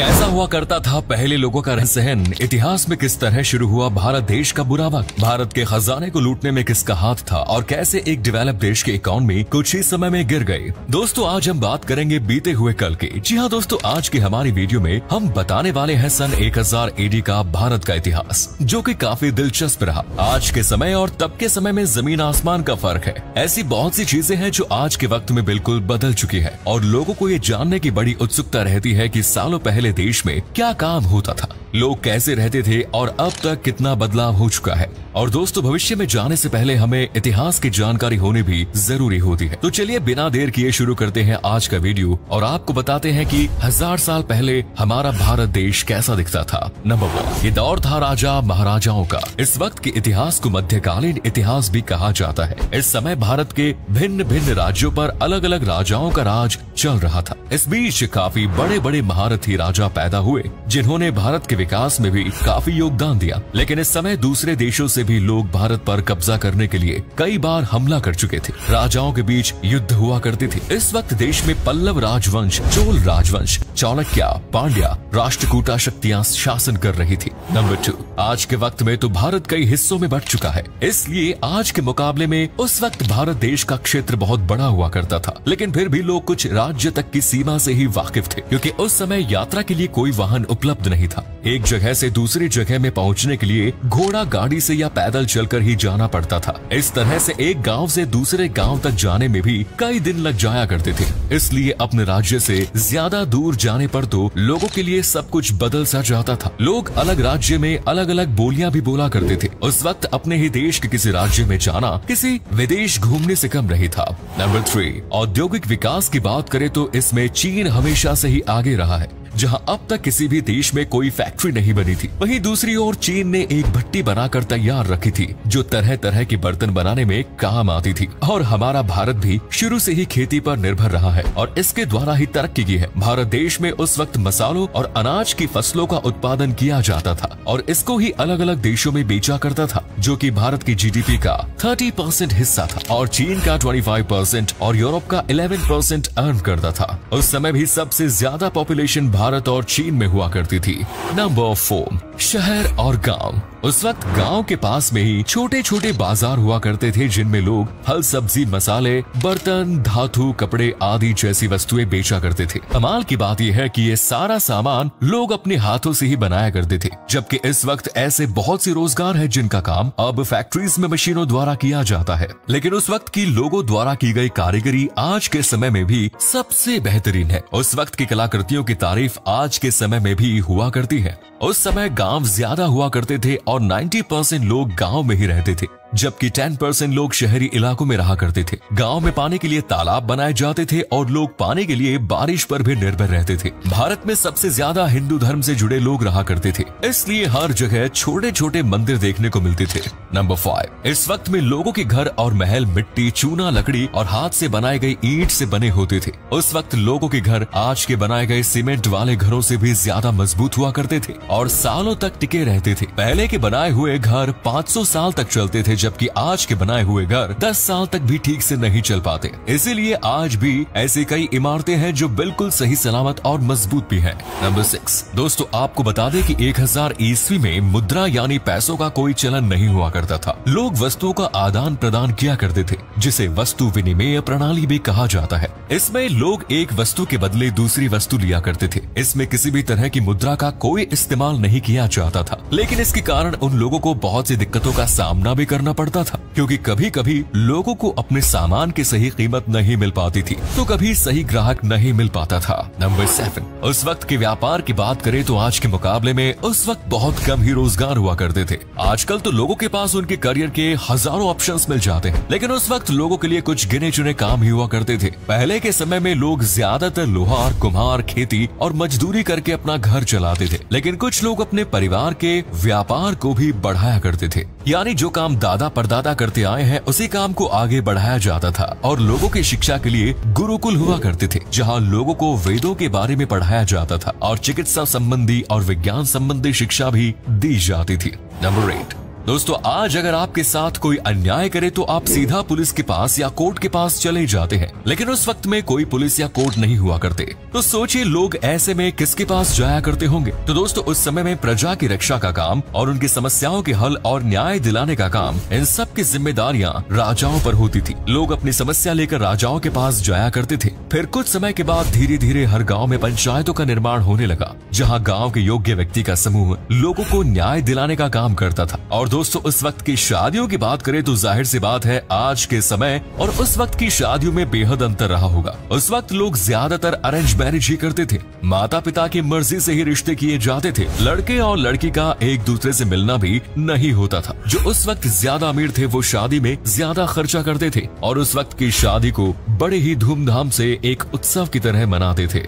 कैसा हुआ करता था पहले लोगों का रहन सहन, इतिहास में किस तरह शुरू हुआ भारत देश का बुरा वक्त, भारत के खजाने को लूटने में किसका हाथ था और कैसे एक डेवलप देश के इकोनॉमी कुछ ही समय में गिर गई। दोस्तों आज हम बात करेंगे बीते हुए कल की। जी हाँ दोस्तों, आज की हमारी वीडियो में हम बताने वाले हैं सन 1000 AD का भारत का इतिहास, जो कि काफी दिलचस्प रहा। आज के समय और तब के समय में जमीन आसमान का फर्क है। ऐसी बहुत सी चीजें हैं जो आज के वक्त में बिल्कुल बदल चुकी है और लोगों को ये जानने की बड़ी उत्सुकता रहती है कि सालों पहले देश में क्या काम होता था, लोग कैसे रहते थे और अब तक कितना बदलाव हो चुका है। और दोस्तों भविष्य में जाने से पहले हमें इतिहास की जानकारी होनी भी जरूरी होती है। तो चलिए बिना देर किए शुरू करते हैं आज का वीडियो और आपको बताते हैं कि 1000 साल पहले हमारा भारत देश कैसा दिखता था। नंबर 1, ये दौर था राजा महाराजाओं का। इस वक्त के इतिहास को मध्यकालीन इतिहास भी कहा जाता है। इस समय भारत के भिन्न भिन्न राज्यों पर अलग अलग राजाओं का राज चल रहा था। इस बीच काफी बड़े बड़े महारथी राजा पैदा हुए जिन्होंने भारत के विकास में भी काफी योगदान दिया। लेकिन इस समय दूसरे देशों से भी लोग भारत पर कब्जा करने के लिए कई बार हमला कर चुके थे। राजाओं के बीच युद्ध हुआ करते थे। इस वक्त देश में पल्लव राजवंश, चोल राजवंश, चाणक्य, पांड्या, राष्ट्रकूटा शक्तियां शासन कर रही थी। नंबर 2, आज के वक्त में तो भारत कई हिस्सों में बंट चुका है, इसलिए आज के मुकाबले में उस वक्त भारत देश का क्षेत्र बहुत बड़ा हुआ करता था। लेकिन फिर भी लोग कुछ राज्य तक की सीमा से ही वाकिफ थे, क्योंकि उस समय यात्रा के लिए कोई वाहन उपलब्ध नहीं था। एक जगह से दूसरी जगह में पहुंचने के लिए घोड़ा गाड़ी से या पैदल चलकर ही जाना पड़ता था। इस तरह से एक गांव से दूसरे गांव तक जाने में भी कई दिन लग जाया करते थे। इसलिए अपने राज्य से ज्यादा दूर जाने पर तो लोगों के लिए सब कुछ बदल सा जाता था। लोग अलग राज्य में अलग अलग बोलियां भी बोला करते थे। उस वक्त अपने ही देश के किसी राज्य में जाना किसी विदेश घूमने से कम नहीं था। नंबर 3, औद्योगिक विकास की बात करें तो इसमें चीन हमेशा से ही आगे रहा है। जहां अब तक किसी भी देश में कोई फैक्ट्री नहीं बनी थी, वहीं दूसरी ओर चीन ने एक भट्टी बनाकर तैयार रखी थी जो तरह तरह के बर्तन बनाने में काम आती थी। और हमारा भारत भी शुरू से ही खेती पर निर्भर रहा है और इसके द्वारा ही तरक्की की है। भारत देश में उस वक्त मसालों और अनाज की फसलों का उत्पादन किया जाता था और इसको ही अलग अलग देशों में बेचा करता था, जो कि भारत की GDP का 30% हिस्सा था और चीन का 25% और यूरोप का 11% अर्न करता था। उस समय भी सबसे ज्यादा पॉपुलेशन भारत और चीन में हुआ करती थी। नंबर 4, शहर और गांव। उस वक्त गांव के पास में ही छोटे छोटे बाजार हुआ करते थे जिनमें लोग फल, सब्जी, मसाले, बर्तन, धातु, कपड़े आदि जैसी वस्तुएं बेचा करते थे। कमाल की बात यह है कि ये सारा सामान लोग अपने हाथों से ही बनाया करते थे, जबकि इस वक्त ऐसे बहुत से रोजगार है जिनका काम अब फैक्ट्रीज में मशीनों द्वारा किया जाता है। लेकिन उस वक्त की लोगों द्वारा की गई कारीगरी आज के समय में भी सबसे बेहतरीन है। उस वक्त की कलाकृतियों की तारीफ आज के समय में भी हुआ करती है। उस समय गांव ज्यादा हुआ करते थे और 90% लोग गांव में ही रहते थे, जबकि 10% लोग शहरी इलाकों में रहा करते थे। गांव में पानी के लिए तालाब बनाए जाते थे और लोग पानी के लिए बारिश पर भी निर्भर रहते थे। भारत में सबसे ज्यादा हिंदू धर्म से जुड़े लोग रहा करते थे, इसलिए हर जगह छोटे छोटे मंदिर देखने को मिलते थे। नंबर 5, इस वक्त में लोगों के घर और महल मिट्टी, चूना, लकड़ी और हाथ से बनाई गई ईंट से बने होते थे। उस वक्त लोगों के घर आज के बनाए गए सीमेंट वाले घरों से भी ज्यादा मजबूत हुआ करते थे और सालों तक टिके रहते थे। पहले के बनाए हुए घर 500 साल तक चलते थे, जबकि आज के बनाए हुए घर 10 साल तक भी ठीक से नहीं चल पाते। इसीलिए आज भी ऐसी कई इमारतें हैं जो बिल्कुल सही सलामत और मजबूत भी हैं। नंबर 6, दोस्तों आपको बता दें कि 1000 ईस्वी में मुद्रा यानी पैसों का कोई चलन नहीं हुआ करता था। लोग वस्तुओं का आदान प्रदान किया करते थे, जिसे वस्तु विनिमय प्रणाली भी कहा जाता है। इसमें लोग एक वस्तु के बदले दूसरी वस्तु लिया करते थे। इसमें किसी भी तरह की मुद्रा का कोई इस्तेमाल नहीं किया जाता था, लेकिन इसके कारण उन लोगों को बहुत सी दिक्कतों का सामना भी करना पड़ता था, क्योंकि कभी कभी लोगों को अपने सामान की सही कीमत नहीं मिल पाती थी, तो कभी सही ग्राहक नहीं मिल पाता था। नंबर 7, उस वक्त के व्यापार की बात करें तो आज के मुकाबले में उस वक्त बहुत कम ही रोजगार हुआ करते थे। आजकल तो लोगों के पास उनके करियर के हजारों ऑप्शंस मिल जाते हैं, लेकिन उस वक्त लोगों के लिए कुछ गिने चुने काम ही हुआ करते थे। पहले के समय में लोग ज्यादातर लोहार, कुम्हार, खेती और मजदूरी करके अपना घर चलाते थे, लेकिन कुछ लोग अपने परिवार के व्यापार को भी बढ़ाया करते थे। यानी जो काम दादा परदादा करते आए हैं उसी काम को आगे बढ़ाया जाता था। और लोगों की शिक्षा के लिए गुरुकुल हुआ करते थे, जहां लोगों को वेदों के बारे में पढ़ाया जाता था और चिकित्सा संबंधी और विज्ञान संबंधी शिक्षा भी दी जाती थी। नंबर 8, दोस्तों आज अगर आपके साथ कोई अन्याय करे तो आप सीधा पुलिस के पास या कोर्ट के पास चले जाते हैं, लेकिन उस वक्त में कोई पुलिस या कोर्ट नहीं हुआ करते। तो सोचिए लोग ऐसे में किसके पास जाया करते होंगे। तो दोस्तों उस समय में प्रजा की रक्षा का काम और उनकी समस्याओं के हल और न्याय दिलाने का काम, इन सब की जिम्मेदारियां राजाओं पर होती थी। लोग अपनी समस्या लेकर राजाओं के पास जाया करते थे। फिर कुछ समय के बाद धीरे धीरे हर गाँव में पंचायतों का निर्माण होने लगा, जहाँ गाँव के योग्य व्यक्ति का समूह लोगों को न्याय दिलाने का काम करता था। और दोस्तों उस वक्त की शादियों की बात करें तो जाहिर सी बात है आज के समय और उस वक्त की शादियों में बेहद अंतर रहा होगा। उस वक्त लोग ज्यादातर अरेंज मैरिज ही करते थे। माता पिता की मर्जी से ही रिश्ते किए जाते थे। लड़के और लड़की का एक दूसरे से मिलना भी नहीं होता था। जो उस वक्त ज्यादा अमीर थे वो शादी में ज्यादा खर्चा करते थे और उस वक्त की शादी को बड़े ही धूमधाम से एक उत्सव की तरह मनाते थे।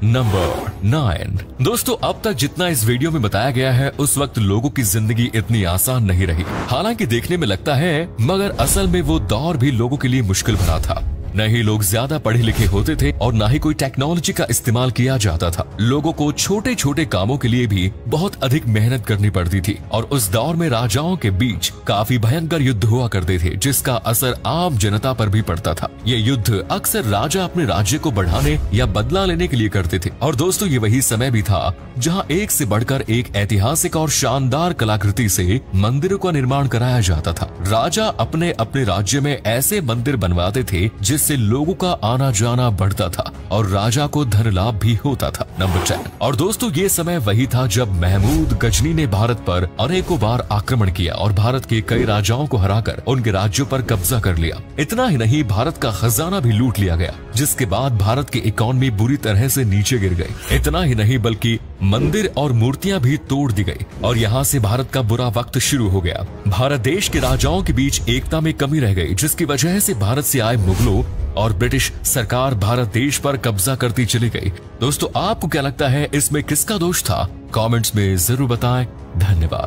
नंबर 9। दोस्तों अब तक जितना इस वीडियो में बताया गया है उस वक्त लोगों की जिंदगी इतनी आसान नहीं रही। हालांकि देखने में लगता है, मगर असल में वो दौर भी लोगों के लिए मुश्किल भरा था। न ही लोग ज्यादा पढ़े लिखे होते थे और न ही कोई टेक्नोलॉजी का इस्तेमाल किया जाता था। लोगों को छोटे छोटे कामों के लिए भी बहुत अधिक मेहनत करनी पड़ती थी और उस दौर में राजाओं के बीच काफी भयंकर युद्ध हुआ करते थे, जिसका असर आम जनता पर भी पड़ता था। ये युद्ध अक्सर राजा अपने राज्य को बढ़ाने या बदला लेने के लिए करते थे। और दोस्तों ये वही समय भी था जहाँ एक से बढ़कर एक ऐतिहासिक और शानदार कलाकृति से मंदिरों का निर्माण कराया जाता था। राजा अपने अपने राज्य में ऐसे मंदिर बनवाते थे जिससे लोगों का आना जाना बढ़ता था और राजा को धन लाभ भी होता था। नंबर 10। और दोस्तों ये समय वही था जब महमूद गजनी ने भारत पर अनेकों बार आक्रमण किया और भारत के कई राजाओं को हराकर उनके राज्यों पर कब्जा कर लिया। इतना ही नहीं, भारत का खजाना भी लूट लिया गया, जिसके बाद भारत की इकोनॉमी बुरी तरह से नीचे गिर गई। इतना ही नहीं बल्कि मंदिर और मूर्तियां भी तोड़ दी गई और यहाँ से भारत का बुरा वक्त शुरू हो गया। भारत देश के राजाओं के बीच एकता में कमी रह गई, जिसकी वजह से भारत से आए मुगलों और ब्रिटिश सरकार भारत देश पर कब्जा करती चली गई। दोस्तों आपको क्या लगता है इसमें किसका दोष था? कमेंट्स में जरूर बताएं। धन्यवाद।